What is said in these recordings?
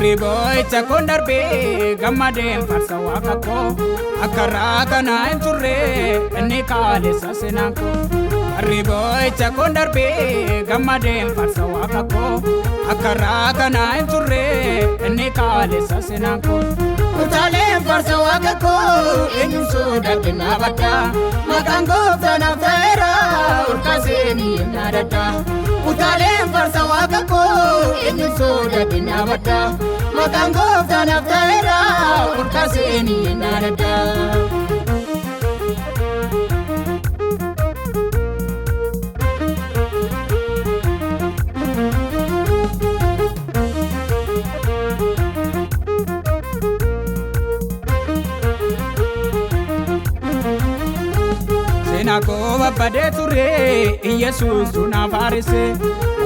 Riboy chakon darbe gammadeen farsa waaqakko akkaraa kana hin turre inni kaalessa seenaanko. Riboy chakon darbe gammadeen farsa waaqakko akkaraa kana hin turre inni kaalessa seenaanko. Utaaleen farsa waaqakko eenyu sodaatti naabadda maqaan gooftaan ta'eera urkaaseenii naadadda. Utaaleen farsa waaqakko eenyu sodaatti naabadda maqaan gooftaan ta'eera urkaaseenii naadadda. Nakoba bade ture Yesus tuna farise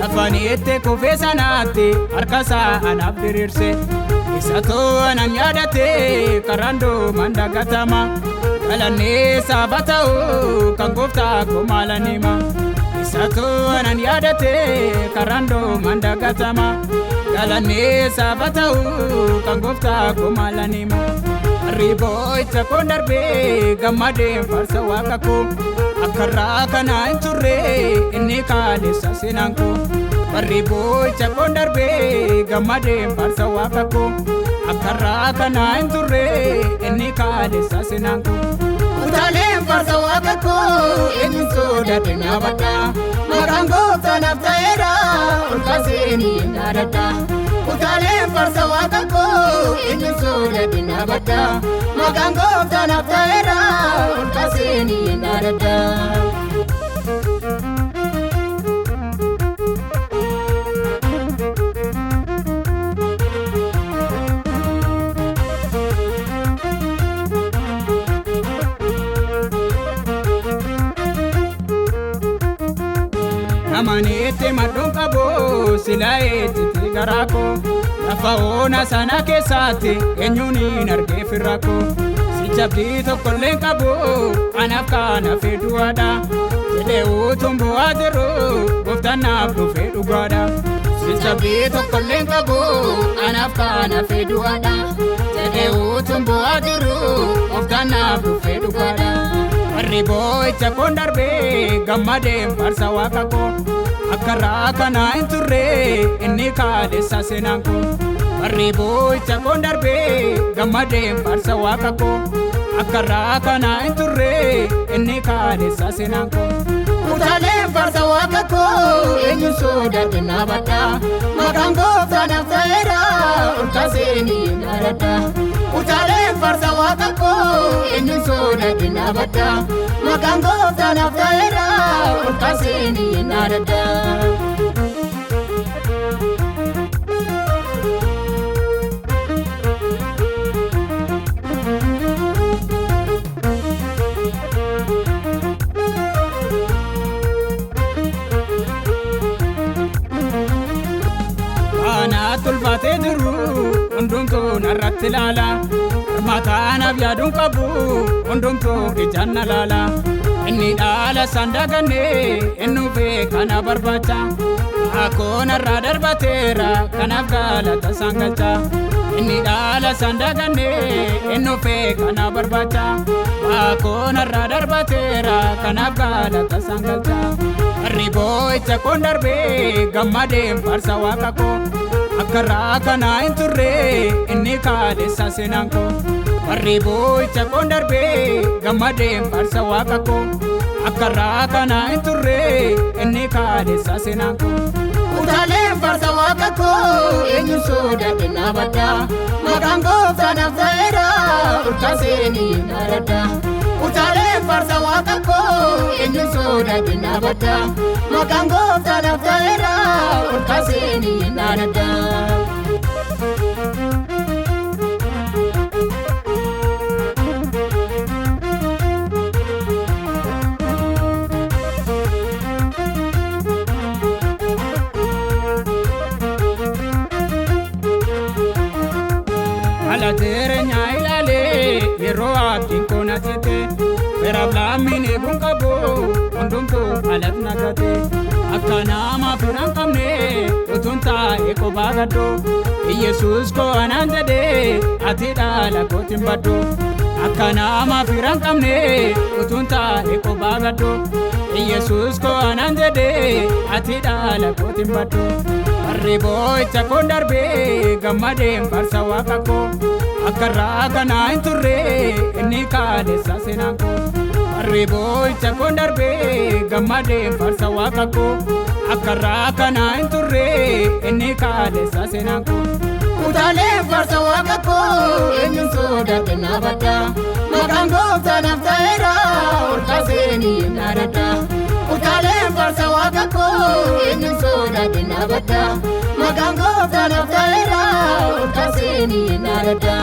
afanete kufesa nate arkasa anabirirse isato ananyadate karando mandagatama kalane sabatao kangofta komalanima isato ananyadate karando mandagatama kalane sabatao kangofta komalanima. Riboy chakon darbe gammadeen farsa waaqakko akkaraa kana hin turre inni kaalessa seenaanko. Riboy chakon darbe gammadeen farsa waaqakko akkaraa kana hin turre inni kaalessa seenaanko. Utaaleen farsa waaqakko eenyu sodaatti naabadda maqaan gooftaan ta'eera urkaaseenii naadadda. Utaaleen farsa waaqakko eenyu sodaatti naabadda maqaan gooftaan ta'eera urkaaseenii naadadda. Amanete madon kabo silaete tigarako lafa ona sana kesate enyuni narge firako si chabdi tokkolleen kabo anaaf kana feduada jedhe utumbo adero goftanaaf dhufe dhugaadha. Si chabdi tokkolleen kabo anaaf kana feduada jedhe utumbo adero goftanaaf dhufe dhugaadha. Riboy chakon darbe gammadeen farsa waaqakko akkaraa kana hin turre inni kaalessa seenaanko. Riboy chakon darbe gammadeen farsa waaqakko akkaraa kana hin turre inni kaalessa seenaanko. Utaaleen farsa waaqakko eenyu sodaatti naabadda maqaan gooftaan ta'eera urkaaseenii naadadda. Utaaleen farsa waaqakko eenyu sodaatti naabadda maqaan gooftaan ta'eera urkaaseenii naadadda. Tulfaatee jiru hundumtuu narratti ilaala mataan abyaadun qabu hundumtuu ijaan na laala. Inni dhaala sandaganne innufee kana barbaacha akkoo narraa darbateera kanaaf galata sangalcha. Inni dhaala sandaganne innufee kana barbaacha akkoo narraa darbateera kanaaf galata sangalcha. Riboy chakon darbe gammadeen farsa waaqakko akkaraa kana hin turre inni kaalessa seenaanko. Riboy chakon darbe gammadeen farsa waaqakko akkaraa kana hin turre inni kaalessa seenaanko. Utaaleen farsa waaqakko eenyu sodaatti naabadda maqaan gooftaan ta'eera urkaaseenii naadadda. Utaaleen farsa waaqakko eenyu sodaatti naabadda maqaan gooftaan ta'eera urkaaseenii naadadda. yaaduun qabu hundumtuu alat nagate akka nama firan qabne utuun taa'e kophaa gaddu Yesuus koo anaan jedhee ati dhaala kootiin baddu akka nama firan qabne utuun taa'e kophaa gaddu Yesuus koo anaan jedhee ati dhaala kootiin baddu warri boo'icha koon darbee gammadeen farsa waaqa koo akka irraa kanaa hin turre inni kaalessa seenaan koo warri boo'icha koon darbee gammadeen farsa waaqa koo akka irraa kanaa hin turre inni kaalessa seenaan koo utaaleen farsa waaqa koo eenyuun sodaate na badda maqaan gooftaa naaf ta'eera ol kaaseenii na dadda utaaleen farsa waaqa koo eenyuun sodaate na badda maqaan gooftaa naaf ta'eera ol kaaseenii na dadda.